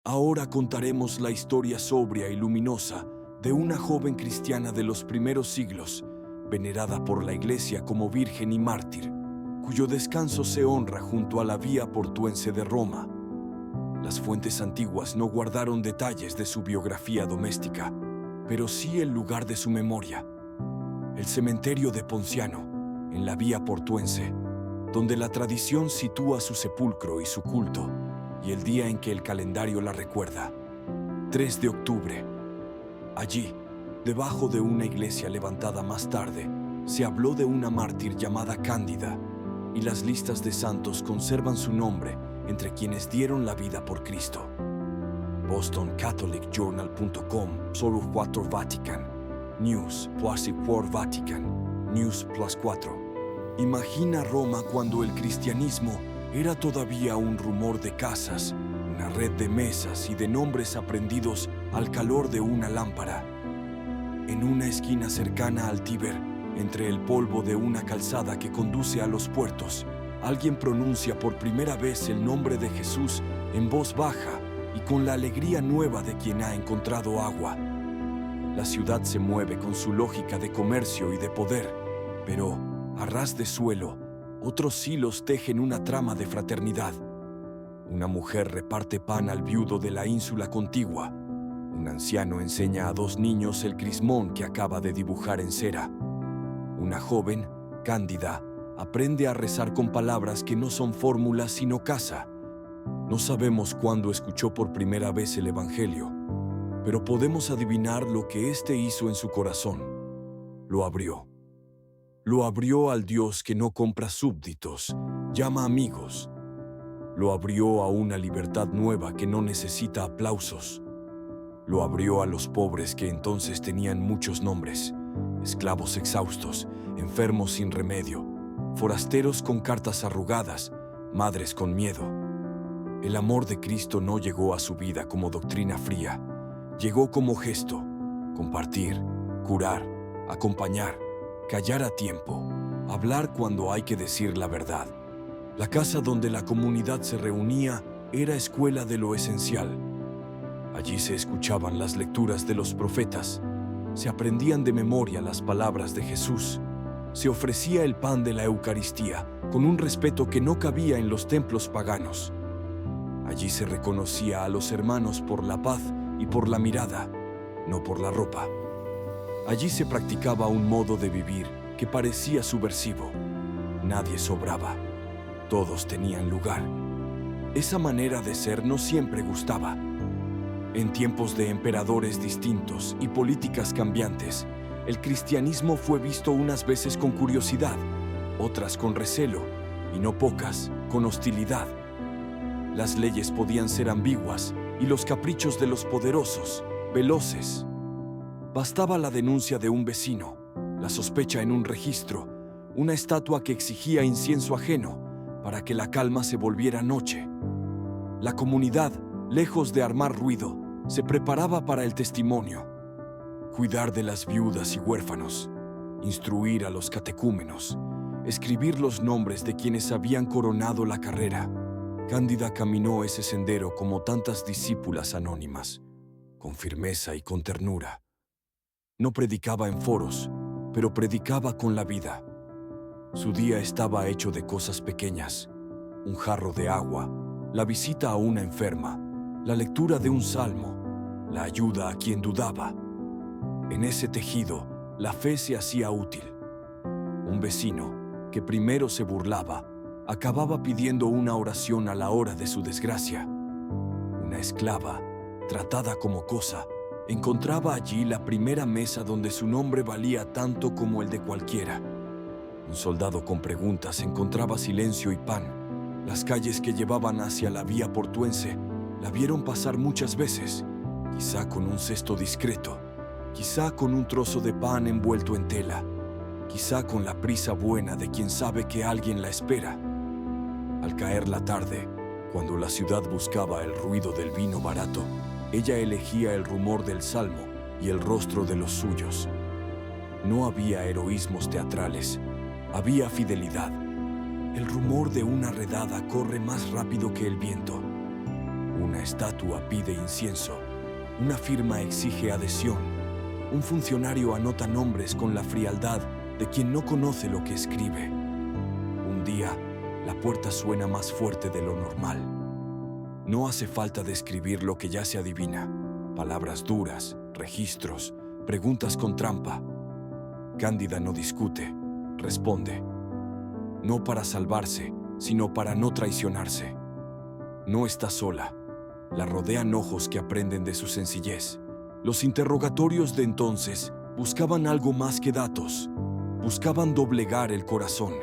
Ahora contaremos la historia sobria y luminosa de una joven cristiana de los primeros siglos, venerada por la Iglesia como virgen y mártir, cuyo descanso se honra junto a la Vía Portuense de Roma. Las fuentes antiguas no guardaron detalles de su biografía doméstica, pero sí el lugar de su memoria, el cementerio de Ponciano, en la Vía Portuense, donde la tradición sitúa su sepulcro y su culto, y el día en que el calendario la recuerda, 3 de octubre. Allí, debajo de una iglesia levantada más tarde, se habló de una mártir llamada Cándida, y las listas de santos conservan su nombre entre quienes dieron la vida por Cristo. BostonCatholicJournal.com, Solo 4 Vatican, News +4 Vatican, News +4. Imagina Roma cuando el cristianismo era todavía un rumor de casas, una red de mesas y de nombres aprendidos al calor de una lámpara. En una esquina cercana al Tíber, entre el polvo de una calzada que conduce a los puertos, alguien pronuncia por primera vez el nombre de Jesús en voz baja y con la alegría nueva de quien ha encontrado agua. La ciudad se mueve con su lógica de comercio y de poder, pero, a ras de suelo, otros hilos tejen una trama de fraternidad. Una mujer reparte pan al viudo de la ínsula contigua. Un anciano enseña a 2 niños el crismón que acaba de dibujar en cera. Una joven, Cándida, aprende a rezar con palabras que no son fórmulas sino casa. No sabemos cuándo escuchó por primera vez el Evangelio, pero podemos adivinar lo que éste hizo en su corazón. Lo abrió. Lo abrió al Dios que no compra súbditos, llama amigos. Lo abrió a una libertad nueva que no necesita aplausos. Lo abrió a los pobres que entonces tenían muchos nombres, esclavos exhaustos, enfermos sin remedio, forasteros con cartas arrugadas, madres con miedo. El amor de Cristo no llegó a su vida como doctrina fría, llegó como gesto, compartir, curar, acompañar, callar a tiempo, hablar cuando hay que decir la verdad. La casa donde la comunidad se reunía era escuela de lo esencial. Allí se escuchaban las lecturas de los profetas, se aprendían de memoria las palabras de Jesús, se ofrecía el pan de la Eucaristía con un respeto que no cabía en los templos paganos. Allí se reconocía a los hermanos por la paz y por la mirada, no por la ropa. Allí se practicaba un modo de vivir que parecía subversivo. Nadie sobraba. Todos tenían lugar. Esa manera de ser no siempre gustaba. En tiempos de emperadores distintos y políticas cambiantes, el cristianismo fue visto unas veces con curiosidad, otras con recelo, y no pocas con hostilidad. Las leyes podían ser ambiguas y los caprichos de los poderosos, veloces. Bastaba la denuncia de un vecino, la sospecha en un registro, una estatua que exigía incienso ajeno para que la calma se volviera noche. La comunidad, lejos de armar ruido, se preparaba para el testimonio. Cuidar de las viudas y huérfanos, instruir a los catecúmenos, escribir los nombres de quienes habían coronado la carrera. Cándida caminó ese sendero como tantas discípulas anónimas, con firmeza y con ternura. No predicaba en foros, pero predicaba con la vida. Su día estaba hecho de cosas pequeñas: un jarro de agua, la visita a una enferma, la lectura de un salmo, la ayuda a quien dudaba. En ese tejido, la fe se hacía útil. Un vecino, que primero se burlaba, acababa pidiendo una oración a la hora de su desgracia. Una esclava, tratada como cosa, encontraba allí la primera mesa donde su nombre valía tanto como el de cualquiera. Un soldado con preguntas encontraba silencio y pan. Las calles que llevaban hacia la Vía Portuense la vieron pasar muchas veces, quizá con un cesto discreto, quizá con un trozo de pan envuelto en tela, quizá con la prisa buena de quien sabe que alguien la espera. Al caer la tarde, cuando la ciudad buscaba el ruido del vino barato, ella elegía el rumor del salmo y el rostro de los suyos. No había heroísmos teatrales, había fidelidad. El rumor de una redada corre más rápido que el viento. Una estatua pide incienso. Una firma exige adhesión. Un funcionario anota nombres con la frialdad de quien no conoce lo que escribe. Un día, la puerta suena más fuerte de lo normal. No hace falta describir lo que ya se adivina. Palabras duras, registros, preguntas con trampa. Cándida no discute, responde. No para salvarse, sino para no traicionarse. No está sola. La rodean ojos que aprenden de su sencillez. Los interrogatorios de entonces buscaban algo más que datos. Buscaban doblegar el corazón.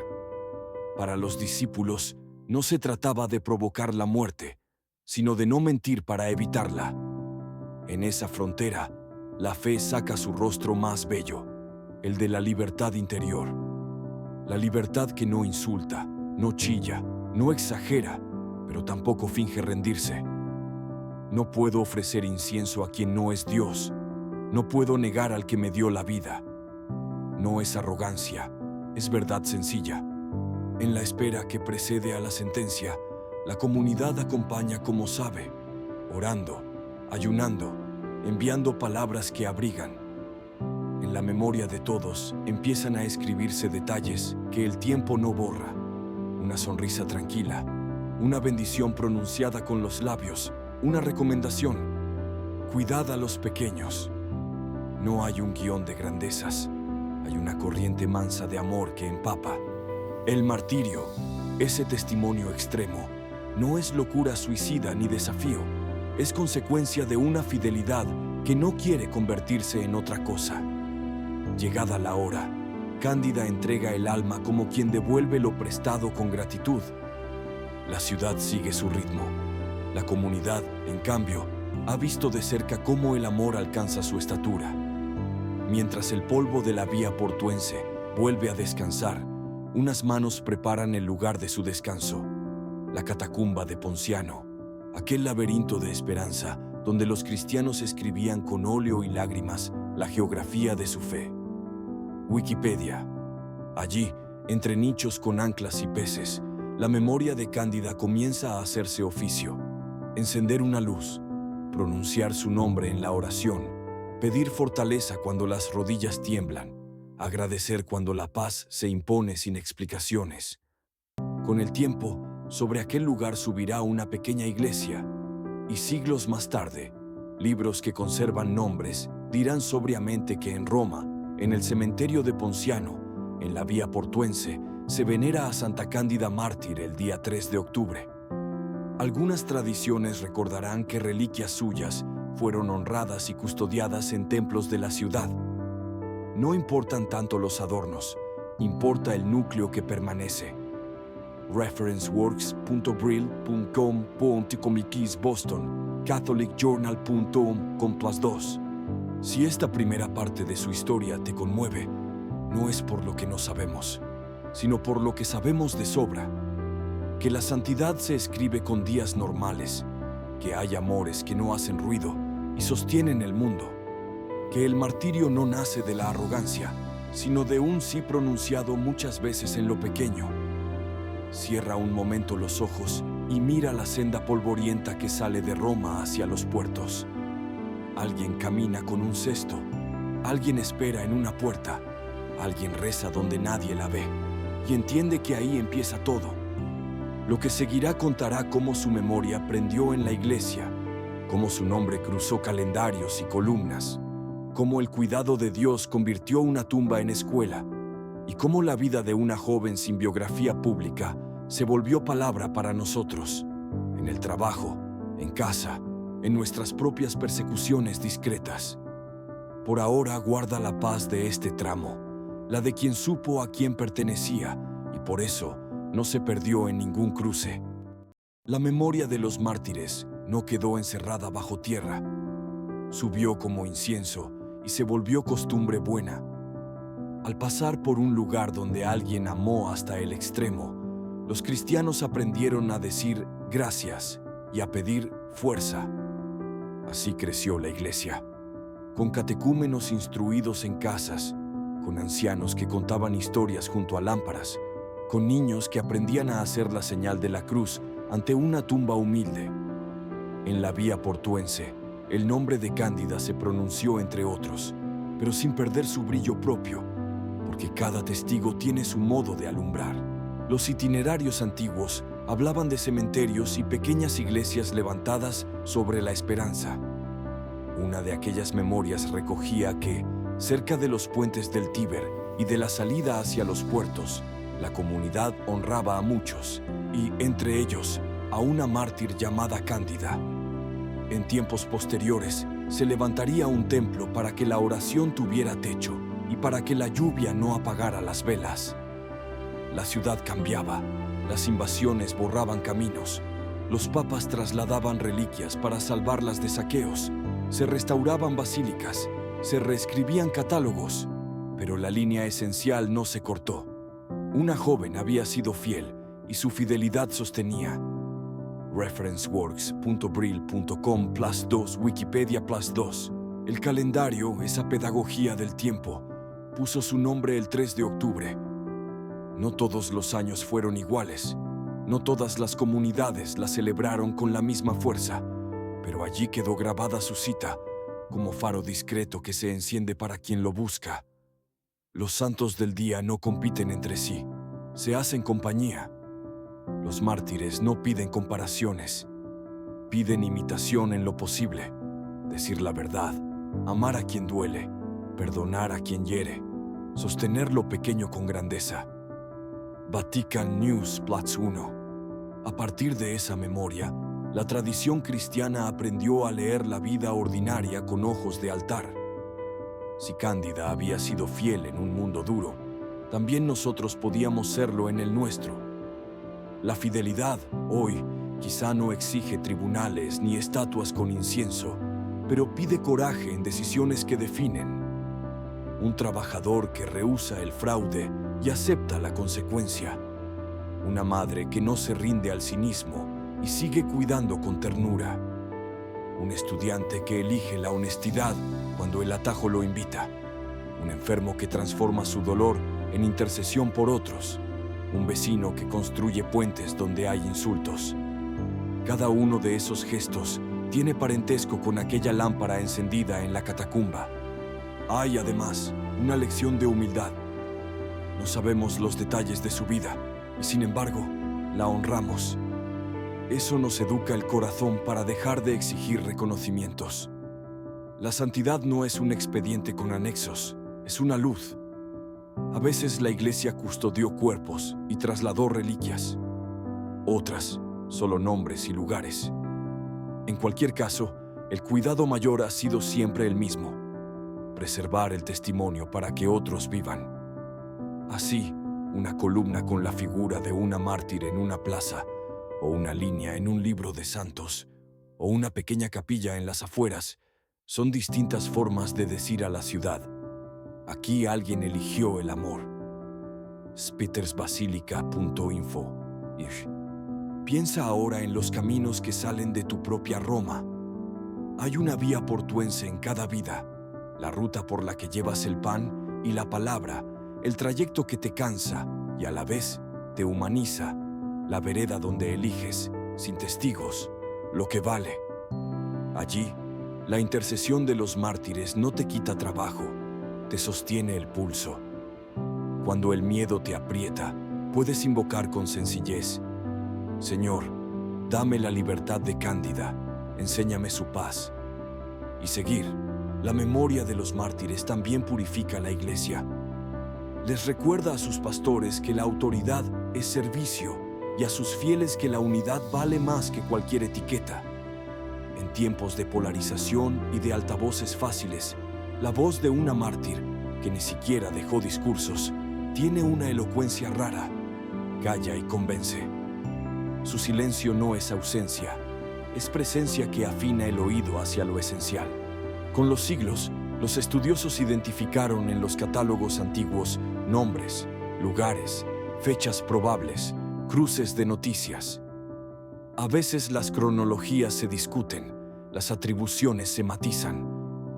Para los discípulos, no se trataba de provocar la muerte, sino de no mentir para evitarla. En esa frontera, la fe saca su rostro más bello, el de la libertad interior. La libertad que no insulta, no chilla, no exagera, pero tampoco finge rendirse. No puedo ofrecer incienso a quien no es Dios. No puedo negar al que me dio la vida. No es arrogancia, es verdad sencilla. En la espera que precede a la sentencia, la comunidad acompaña como sabe, orando, ayunando, enviando palabras que abrigan. En la memoria de todos empiezan a escribirse detalles que el tiempo no borra. Una sonrisa tranquila, una bendición pronunciada con los labios, una recomendación. Cuidad a los pequeños. No hay un guión de grandezas, hay una corriente mansa de amor que empapa. El martirio, ese testimonio extremo, no es locura suicida ni desafío, es consecuencia de una fidelidad que no quiere convertirse en otra cosa. Llegada la hora, Cándida entrega el alma como quien devuelve lo prestado con gratitud. La ciudad sigue su ritmo. La comunidad, en cambio, ha visto de cerca cómo el amor alcanza su estatura. Mientras el polvo de la vía portuense vuelve a descansar, unas manos preparan el lugar de su descanso. La catacumba de Ponciano, aquel laberinto de esperanza donde los cristianos escribían con óleo y lágrimas la geografía de su fe. Wikipedia. Allí, entre nichos con anclas y peces, la memoria de Cándida comienza a hacerse oficio. Encender una luz, pronunciar su nombre en la oración, pedir fortaleza cuando las rodillas tiemblan, agradecer cuando la paz se impone sin explicaciones. Con el tiempo, sobre aquel lugar subirá una pequeña iglesia, y siglos más tarde, libros que conservan nombres dirán sobriamente que en Roma, en el cementerio de Ponciano, en la vía portuense, se venera a Santa Cándida mártir el día 3 de octubre. Algunas tradiciones recordarán que reliquias suyas fueron honradas y custodiadas en templos de la ciudad. No importan tanto los adornos, importa el núcleo que permanece. referenceworks.brill.com.comics Boston, catholicjournal.com/2. Si esta primera parte de su historia te conmueve, no es por lo que no sabemos, sino por lo que sabemos de sobra. Que la santidad se escribe con días normales, que hay amores que no hacen ruido y sostienen el mundo, que el martirio no nace de la arrogancia, sino de un sí pronunciado muchas veces en lo pequeño. Cierra un momento los ojos y mira la senda polvorienta que sale de Roma hacia los puertos. Alguien camina con un cesto, alguien espera en una puerta, alguien reza donde nadie la ve y entiende que ahí empieza todo. Lo que seguirá contará cómo su memoria prendió en la iglesia, cómo su nombre cruzó calendarios y columnas, cómo el cuidado de Dios convirtió una tumba en escuela y cómo la vida de una joven sin biografía pública se volvió palabra para nosotros, en el trabajo, en casa, en nuestras propias persecuciones discretas. Por ahora guarda la paz de este tramo, la de quien supo a quién pertenecía y por eso no se perdió en ningún cruce. La memoria de los mártires no quedó encerrada bajo tierra. Subió como incienso y se volvió costumbre buena. Al pasar por un lugar donde alguien amó hasta el extremo, los cristianos aprendieron a decir gracias y a pedir fuerza. Así creció la iglesia, con catecúmenos instruidos en casas, con ancianos que contaban historias junto a lámparas, con niños que aprendían a hacer la señal de la cruz ante una tumba humilde. En la Vía Portuense, el nombre de Cándida se pronunció entre otros, pero sin perder su brillo propio, porque cada testigo tiene su modo de alumbrar. Los itinerarios antiguos hablaban de cementerios y pequeñas iglesias levantadas sobre la esperanza. Una de aquellas memorias recogía que, cerca de los puentes del Tíber y de la salida hacia los puertos, la comunidad honraba a muchos, y entre ellos a una mártir llamada Cándida. En tiempos posteriores, se levantaría un templo para que la oración tuviera techo y para que la lluvia no apagara las velas. La ciudad cambiaba, las invasiones borraban caminos, los papas trasladaban reliquias para salvarlas de saqueos, se restauraban basílicas, se reescribían catálogos, pero la línea esencial no se cortó. Una joven había sido fiel y su fidelidad sostenía. referenceworks.brill.com+2 Wikipedia+2. El calendario, esa pedagogía del tiempo, puso su nombre el 3 de octubre. No todos los años fueron iguales. No todas las comunidades la celebraron con la misma fuerza, pero allí quedó grabada su cita, como faro discreto que se enciende para quien lo busca. Los santos del día no compiten entre sí, se hacen compañía. Los mártires no piden comparaciones, piden imitación en lo posible, decir la verdad, amar a quien duele, perdonar a quien hiere, sostener lo pequeño con grandeza. Vatican News Platz 1. A partir de esa memoria, la tradición cristiana aprendió a leer la vida ordinaria con ojos de altar. Si Cándida había sido fiel en un mundo duro, también nosotros podíamos serlo en el nuestro. La fidelidad, hoy, quizá no exige tribunales ni estatuas con incienso, pero pide coraje en decisiones que definen. Un trabajador que rehúsa el fraude y acepta la consecuencia. Una madre que no se rinde al cinismo y sigue cuidando con ternura. Un estudiante que elige la honestidad cuando el atajo lo invita. Un enfermo que transforma su dolor en intercesión por otros. Un vecino que construye puentes donde hay insultos. Cada uno de esos gestos tiene parentesco con aquella lámpara encendida en la catacumba. Hay, además, una lección de humildad. No sabemos los detalles de su vida y, sin embargo, la honramos. Eso nos educa el corazón para dejar de exigir reconocimientos. La santidad no es un expediente con anexos, es una luz. A veces la Iglesia custodió cuerpos y trasladó reliquias. Otras, solo nombres y lugares. En cualquier caso, el cuidado mayor ha sido siempre el mismo: preservar el testimonio para que otros vivan. Así, una columna con la figura de una mártir en una plaza, o una línea en un libro de santos, o una pequeña capilla en las afueras, son distintas formas de decir a la ciudad: aquí alguien eligió el amor. Spitersbasilica.info. Piensa ahora en los caminos que salen de tu propia Roma. Hay una vía portuense en cada vida, la ruta por la que llevas el pan y la palabra, el trayecto que te cansa y a la vez te humaniza, la vereda donde eliges, sin testigos, lo que vale. Allí, la intercesión de los mártires no te quita trabajo, te sostiene el pulso. Cuando el miedo te aprieta, puedes invocar con sencillez: Señor, dame la libertad de Cándida, enséñame su paz. Y seguir. La memoria de los mártires también purifica la Iglesia. Les recuerda a sus pastores que la autoridad es servicio y a sus fieles que la unidad vale más que cualquier etiqueta. En tiempos de polarización y de altavoces fáciles, la voz de una mártir, que ni siquiera dejó discursos, tiene una elocuencia rara. Calla y convence. Su silencio no es ausencia, es presencia que afina el oído hacia lo esencial. Con los siglos, los estudiosos identificaron en los catálogos antiguos nombres, lugares, fechas probables, cruces de noticias. A veces las cronologías se discuten, las atribuciones se matizan,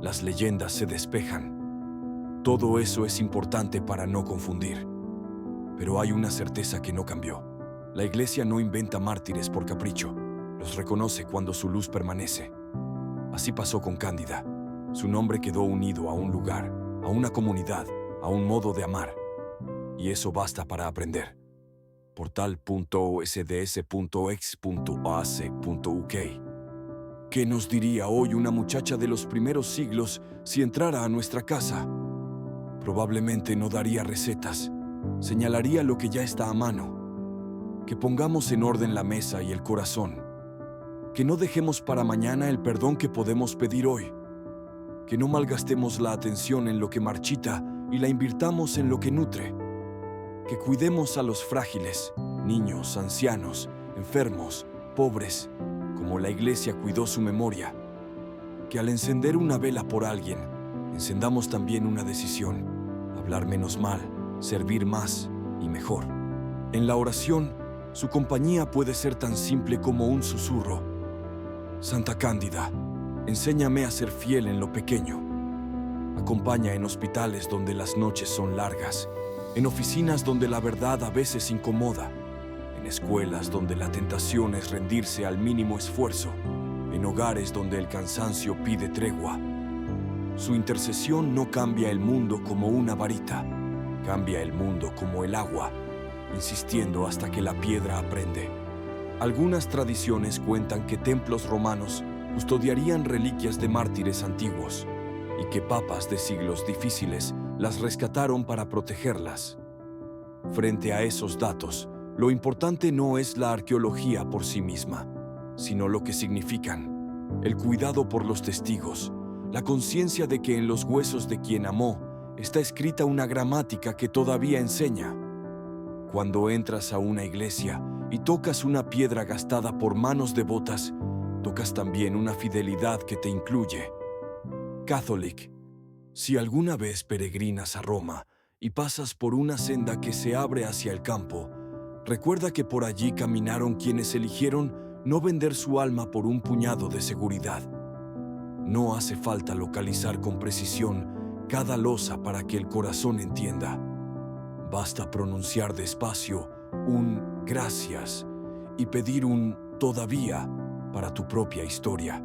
las leyendas se despejan. Todo eso es importante para no confundir. Pero hay una certeza que no cambió. La Iglesia no inventa mártires por capricho. Los reconoce cuando su luz permanece. Así pasó con Cándida. Su nombre quedó unido a un lugar, a una comunidad, a un modo de amar. Y eso basta para aprender. Portal.osds.ex.oac.uk. ¿Qué nos diría hoy una muchacha de los primeros siglos si entrara a nuestra casa? Probablemente no daría recetas, señalaría lo que ya está a mano. Que pongamos en orden la mesa y el corazón. Que no dejemos para mañana el perdón que podemos pedir hoy. Que no malgastemos la atención en lo que marchita y la invirtamos en lo que nutre. Que cuidemos a los frágiles, niños, ancianos, enfermos, pobres, como la Iglesia cuidó su memoria. Que al encender una vela por alguien, encendamos también una decisión: hablar menos mal, servir más y mejor. En la oración, su compañía puede ser tan simple como un susurro. Santa Cándida, enséñame a ser fiel en lo pequeño. Acompaña en hospitales donde las noches son largas, en oficinas donde la verdad a veces incomoda, en escuelas donde la tentación es rendirse al mínimo esfuerzo, en hogares donde el cansancio pide tregua. Su intercesión no cambia el mundo como una varita, cambia el mundo como el agua, insistiendo hasta que la piedra aprende. Algunas tradiciones cuentan que templos romanos custodiarían reliquias de mártires antiguos y que papas de siglos difíciles las rescataron para protegerlas. Frente a esos datos, lo importante no es la arqueología por sí misma, sino lo que significan: el cuidado por los testigos, la conciencia de que en los huesos de quien amó está escrita una gramática que todavía enseña. Cuando entras a una iglesia y tocas una piedra gastada por manos devotas, tocas también una fidelidad que te incluye. Catholic, si alguna vez peregrinas a Roma y pasas por una senda que se abre hacia el campo, recuerda que por allí caminaron quienes eligieron no vender su alma por un puñado de seguridad. No hace falta localizar con precisión cada losa para que el corazón entienda. Basta pronunciar despacio un gracias y pedir un todavía para tu propia historia.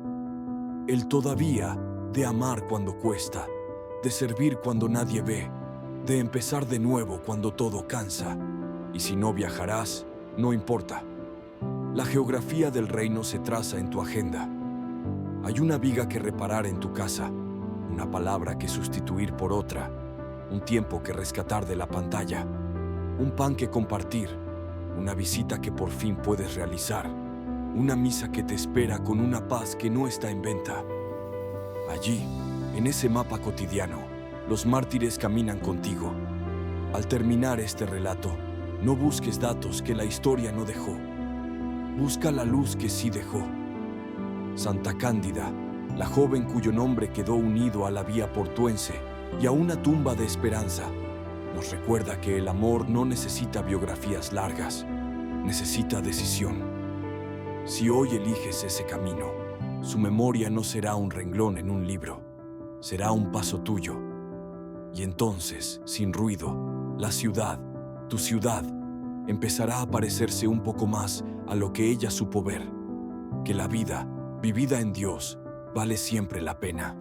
El todavía de amar cuando cuesta, de servir cuando nadie ve, de empezar de nuevo cuando todo cansa. Y si no viajarás, no importa. La geografía del reino se traza en tu agenda. Hay una viga que reparar en tu casa, una palabra que sustituir por otra, un tiempo que rescatar de la pantalla, un pan que compartir, una visita que por fin puedes realizar, una misa que te espera con una paz que no está en venta. Allí, en ese mapa cotidiano, los mártires caminan contigo. Al terminar este relato, no busques datos que la historia no dejó. Busca la luz que sí dejó. Santa Cándida, la joven cuyo nombre quedó unido a la vía portuense y a una tumba de esperanza, nos recuerda que el amor no necesita biografías largas, necesita decisión. Si hoy eliges ese camino, su memoria no será un renglón en un libro, será un paso tuyo. Y entonces, sin ruido, la ciudad, tu ciudad, empezará a parecerse un poco más a lo que ella supo ver, que la vida, vivida en Dios, vale siempre la pena.